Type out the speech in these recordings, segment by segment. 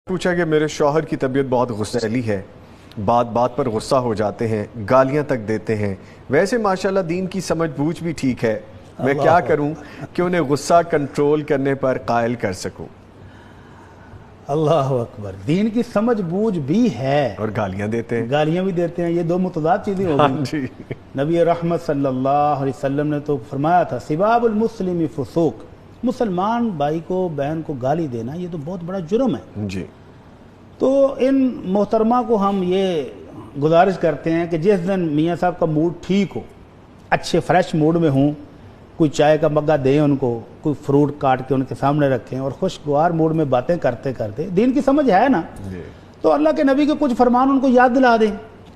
پوچھا کہ میرے شوہر کی طبیعت بہت غصیلی ہے، بات بات پر غصہ ہو جاتے ہیں، گالیاں تک دیتے ہیں، ویسے ماشاءاللہ دین کی سمجھ بوجھ بھی ٹھیک ہے، میں کیا کروں کہ انہیں غصہ کنٹرول کرنے پر قائل کر سکوں؟ اللہ اکبر، دین کی سمجھ بوجھ بھی ہے اور گالیاں دیتے ہیں، گالیاں بھی دیتے ہیں، یہ دو متضاد چیزیں ہو گئی۔ جی نبی رحمت صلی اللہ علیہ وسلم نے تو فرمایا تھا سباب المسلم فسوق، مسلمان بھائی کو بہن کو گالی دینا یہ تو بہت بڑا جرم ہے۔ جی تو ان محترمہ کو ہم یہ گزارش کرتے ہیں کہ جس دن میاں صاحب کا موڈ ٹھیک ہو، اچھے فریش موڈ میں ہوں، کوئی چائے کا مگہ دیں ان کو، کوئی فروٹ کاٹ کے ان کے سامنے رکھیں اور خوشگوار موڈ میں باتیں کرتے کرتے، دین کی سمجھ ہے نا، تو اللہ کے نبی کے کچھ فرمان ان کو یاد دلا دیں۔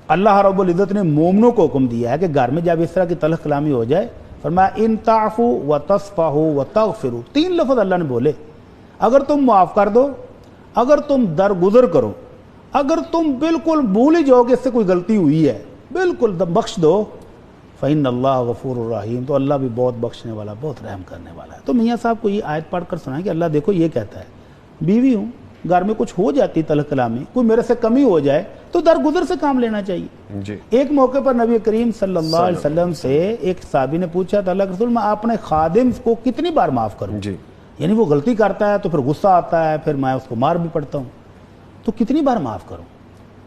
اللہ رب العزت نے مومنوں کو حکم دیا ہے کہ گھر میں جب اس طرح کی تلخ کلامی ہو جائے، فرمایا ان تعفو وتصفحوا وتغفروا، 3 لفظ اللہ نے بولے، اگر تم معاف کر دو، اگر تم درگزر کرو، اگر تم بالکل بھول ہی جاؤ کہ اس سے کوئی غلطی ہوئی ہے، بالکل بخش دو، فإن اللہ غفور الرحیم، تو اللہ بھی بہت بخشنے والا، بہت رحم کرنے والا ہے۔ تو میاں صاحب کو یہ آیت پڑھ کر سنائیں کہ اللہ دیکھو یہ کہتا ہے، بیوی ہوں، گھر میں کچھ ہو جاتی تلخ کلامی، کوئی میرے سے کمی ہو جائے تو درگزر سے کام لینا چاہیے۔ جی ایک موقع پر نبی کریم صلی اللہ علیہ وسلم سے ایک صحابی نے پوچھا تھا اللہ کے رسول میں اپنے خادم کو کتنی بار معاف کروں؟ جی یعنی وہ غلطی کرتا ہے تو پھر غصہ آتا ہے، پھر میں اس کو مار بھی پڑتا ہوں، تو کتنی بار معاف کروں؟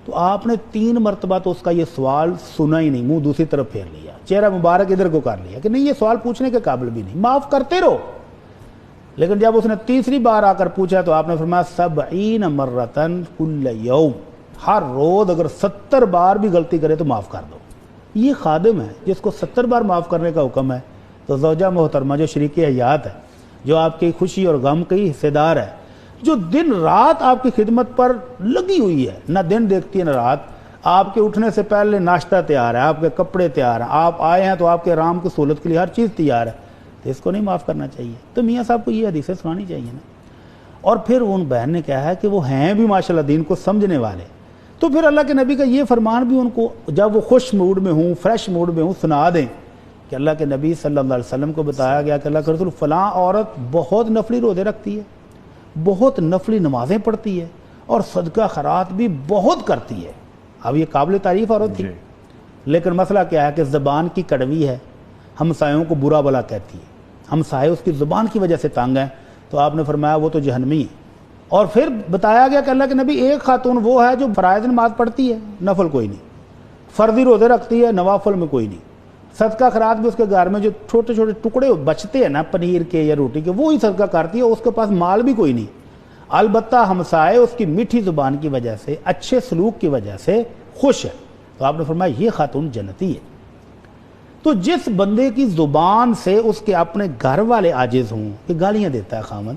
تو آپ نے 3 مرتبہ تو اس کا یہ سوال سنا ہی نہیں، منہ دوسری طرف پھیر لیا، چہرہ مبارک ادھر کو کر لیا کہ نہیں یہ سوال پوچھنے کے قابل بھی نہیں، معاف کرتے رہو۔ لیکن جب اس نے تیسری بار آ کر پوچھا تو آپ نے فرمایا 70 مرتن کل یوم، ہر روز اگر 70 بار بھی غلطی کرے تو معاف کر دو۔ یہ خادم ہے جس کو 70 بار معاف کرنے کا حکم ہے، تو زوجہ محترمہ جو شریک حیات ہے، جو آپ کی خوشی اور غم کی حصے دار ہے، جو دن رات آپ کی خدمت پر لگی ہوئی ہے، نہ دن دیکھتی ہے نہ رات، آپ کے اٹھنے سے پہلے ناشتہ تیار ہے، آپ کے کپڑے تیار ہیں، آپ آئے ہیں تو آپ کے آرام کی سہولت کے لیے ہر چیز تیار ہے، تو اس کو نہیں معاف کرنا چاہیے؟ تو میاں صاحب کو یہ حدیثیں سنانی چاہیے نا۔ اور پھر ان بہن نے کہا ہے کہ وہ ہیں بھی ماشاءاللہ دین کو سمجھنے والے، تو پھر اللہ کے نبی کا یہ فرمان بھی ان کو جب وہ خوش موڈ میں ہوں، فریش موڈ میں ہوں، سنا دیں کہ اللہ کے نبی صلی اللہ علیہ وسلم کو بتایا گیا کہ اللہ کے رسول فلاں عورت بہت نفلی روزے رکھتی ہے، بہت نفلی نمازیں پڑھتی ہے، اور صدقہ خیرات بھی بہت کرتی ہے۔ اب یہ قابل تعریف عورت تھی، لیکن مسئلہ کیا ہے کہ زبان کی کڑوی ہے، ہمسایوں کو برا بلا کہتی ہے، ہمسائے اس کی زبان کی وجہ سے تنگ ہیں، تو آپ نے فرمایا وہ تو جہنمی ہے۔ اور پھر بتایا گیا کہ اللہ کے نبی ایک خاتون وہ ہے جو فرائض نماز پڑھتی ہے، نفل کوئی نہیں، فرضی روزے رکھتی ہے، نوافل میں کوئی نہیں، صدقہ خیرات بھی اس کے گھر میں جو چھوٹے چھوٹے ٹکڑے بچتے ہیں نا پنیر کے یا روٹی کے، وہی صدقہ کرتی ہے، اس کے پاس مال بھی کوئی نہیں، البتہ ہمسائے اس کی میٹھی زبان کی وجہ سے، اچھے سلوک کی وجہ سے خوش ہے، تو آپ نے فرمایا یہ خاتون جنتی ہے۔ تو جس بندے کی زبان سے اس کے اپنے گھر والے عاجز ہوں، کہ گالیاں دیتا ہے خامن،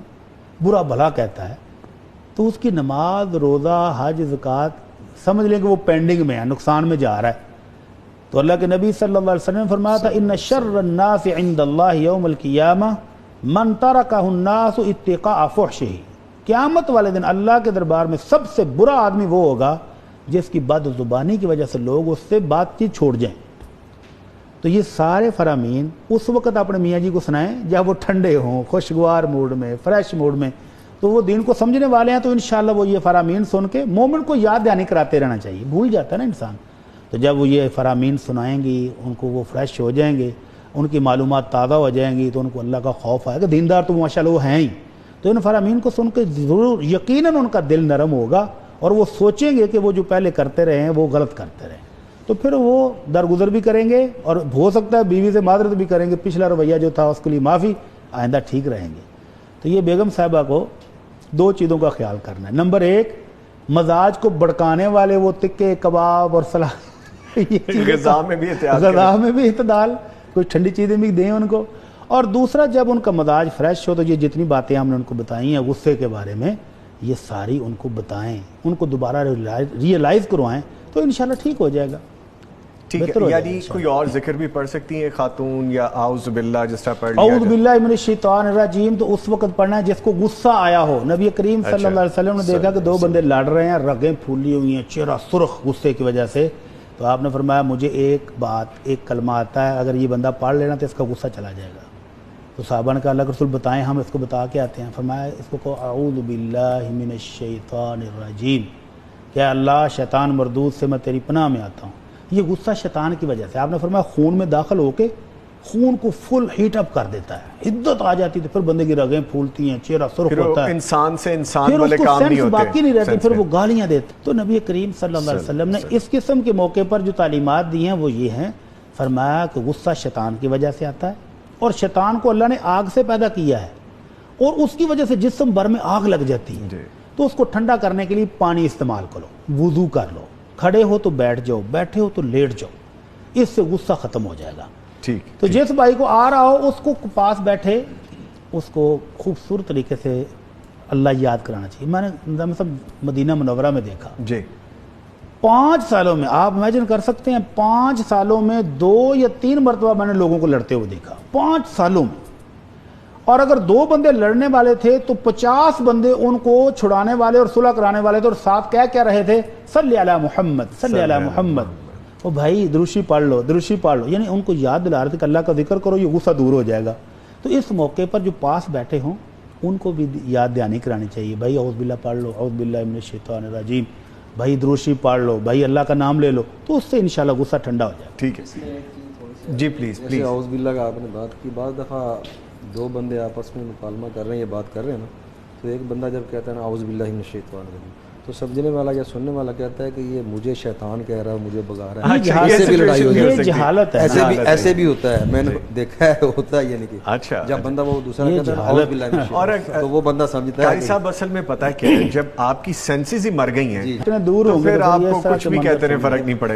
برا بھلا کہتا ہے، تو اس کی نماز، روزہ، حج، زکوٰۃ سمجھ لیں کہ وہ پینڈنگ میں ہے، نقصان میں جا رہا ہے۔ تو اللہ کے نبی صلی اللہ علیہ وسلم نے فرمایا تھا ان شر الناس عند اللہ یوم القیامہ من ترکہ الناس اتقاء فحشہ، قیامت والے دن اللہ کے دربار میں سب سے برا آدمی وہ ہوگا جس کی بد زبانی کی وجہ سے لوگ اس سے بات چیت چھوڑ جائیں۔ تو یہ سارے فرامین اس وقت اپنے میاں جی کو سنائیں جب وہ ٹھنڈے ہوں، خوشگوار موڈ میں، فریش موڈ میں، تو وہ دین کو سمجھنے والے ہیں، تو انشاءاللہ وہ یہ فرامین سن کے مومن کو یاد دہانی کراتے رہنا چاہیے، بھول جاتا ہے نا انسان، تو جب وہ یہ فرامین سنائیں گی ان کو، وہ فریش ہو جائیں گے، ان کی معلومات تازہ ہو جائیں گی، تو ان کو اللہ کا خوف آئے گا، دیندار تو ماشاءاللہ وہ ہیں ہی، تو ان فرامین کو سن کے ضرور یقیناً ان کا دل نرم ہوگا، اور وہ سوچیں گے کہ وہ جو پہلے کرتے رہے ہیں وہ غلط کرتے رہے، تو پھر وہ درگزر بھی کریں گے، اور ہو سکتا ہے بیوی سے معذرت بھی کریں گے، پچھلا رویہ جو تھا اس کے لیے معافی، آئندہ ٹھیک رہیں گے۔ تو یہ بیگم صاحبہ کو 2 چیزوں کا خیال کرنا ہے، نمبر 1 مزاج کو بڑکانے والے وہ تکے کباب اور غذا میں بھی غذا میں بھی اعتدال، کوئی ٹھنڈی چیزیں بھی دیں ان کو، اور دوسرا جب ان کا مزاج فریش ہو تو یہ جتنی باتیں ہم نے ان کو بتائی ہیں غصے کے بارے میں، یہ ساری ان کو بتائیں، ان کو دوبارہ ریئلائز کروائیں، تو انشاءاللہ ٹھیک ہو جائے گا۔ ٹھیک ہے، یعنی کوئی اور ذکر بھی پڑھ سکتی ہیں خاتون، یا اعوذ باللہ جس طرح پڑھ لیا اعوذ باللہ من الشیطان الرجیم تو اس وقت پڑھنا ہے جس کو غصہ آیا ہو۔ نبی کریم صلی اللہ علیہ وسلم نے دیکھا کہ 2 بندے لڑ رہے ہیں، رگیں پھولی ہوئی ہیں، چہرہ سرخ غصے کی وجہ سے، تو آپ نے فرمایا مجھے ایک کلمہ آتا ہے، اگر یہ بندہ پڑھ لینا تو اس کا غصہ چلا جائے گا۔ تو صحابہ نے کہا اللہ کے رسول بتائیں، ہم اس کو بتا کے آتے ہیں۔ فرمایا اس کو کہو اعوذ باللہ من الشیطان الرجیم، کہ اللہ شیطان مردود سے میں تیری پناہ میں آتا ہوں۔ یہ غصہ شیطان کی وجہ سے، آپ نے فرمایا خون میں داخل ہو کے خون کو فل ہیٹ اپ کر دیتا ہے، حدت آ جاتی ہے، پھر بندے کی رگیں پھولتی ہیں، چہرہ سرخ ہوتا ہے، انسان سے انسان پھر والے اس کو کام نہیں سینس ہوتے، باقی نہیں رہتی، پھر وہ گالیاں دیتے۔ تو نبی کریم صلی اللہ علیہ وسلم نے اس قسم کے موقع پر جو تعلیمات دی ہیں وہ یہ ہیں، فرمایا کہ غصہ شیطان کی وجہ سے آتا ہے، اور شیطان کو اللہ نے آگ سے پیدا کیا ہے، اور اس کی وجہ سے جسم بھر میں آگ لگ جاتی ہے، تو اس کو ٹھنڈا کرنے کے لیے پانی استعمال کرو، وضو کر لو، کھڑے ہو تو بیٹھ جاؤ، بیٹھے ہو تو لیٹ جاؤ، اس سے غصہ ختم ہو جائے گا۔ ٹھیک، تو جس بھائی کو آ رہا ہو اس کو پاس بیٹھے اس کو خوبصورت طریقے سے اللہ یاد کرانا چاہیے۔ میں نے مثلا مدینہ منورہ میں دیکھا، جی 5 سالوں میں، آپ امیجن کر سکتے ہیں 5 سالوں میں 2 یا 3 مرتبہ میں نے لوگوں کو لڑتے ہوئے دیکھا، 5 سالوں میں۔ اور اگر 2 بندے لڑنے والے تھے تو 50 بندے ان کو چھڑانے والے اور صلح کرانے والے تھے، اور ساتھ کیا رہے تھے، صلی علی محمد، صلی علی محمد۔ او بھائی دروشی پڑھ لو، دروشی پڑھ لو، یعنی ان کو یاد دلا رہے تھے کہ اللہ کا ذکر کرو، یہ غصہ دور ہو جائے گا۔ تو اس موقع پر جو پاس بیٹھے ہوں ان کو بھی یاد دہانی کرانی چاہیے، بھائی اعوذ باللہ پڑھ لو، اعوذ باللہ من الشیطان الرجیم، بھائی دروشی پڑھ لو، بھائی اللہ کا نام لے لو، تو اس سے انشاءاللہ غصہ ٹھنڈا ہو جائے گا۔ ٹھیک ہے جی، پلیز پلیز۔ اعوذ باللہ کا آپ نے بات کی، بعض دفعہ 2 بندے آپس میں مکالمہ کر رہے ہیں، یہ بات کر رہے ہیں نا، تو ایک بندہ جب کہتا ہے نا اعوذ باللہ من الشیطان الرجیم، تو سمجھنے والا یا سننے والا کہتا ہے کہ یہ مجھے شیطان کہہ رہا ہے، مجھے بگا رہا ہے، ایسے بھی لڑائی ہو یہ جہالت ہے، ایسے بھی ہوتا ہے، میں نے دیکھا ہے، ہوتا ہے، یعنی کہ اچھا جب بندہ وہ دوسرا کہتا ہے اعوذ باللہ من الشیطان، تو وہ بندہ سمجھتا ہے قاری صاحب اصل میں پتہ کیا ہے، جب آپ کی سینسز ہی مر گئی ہیں اتنے دور تو ہوں گے پھر تو آپ یہ کو سارا کچھ بھی منظر کہتے رہے سامنے فرق نہیں پڑے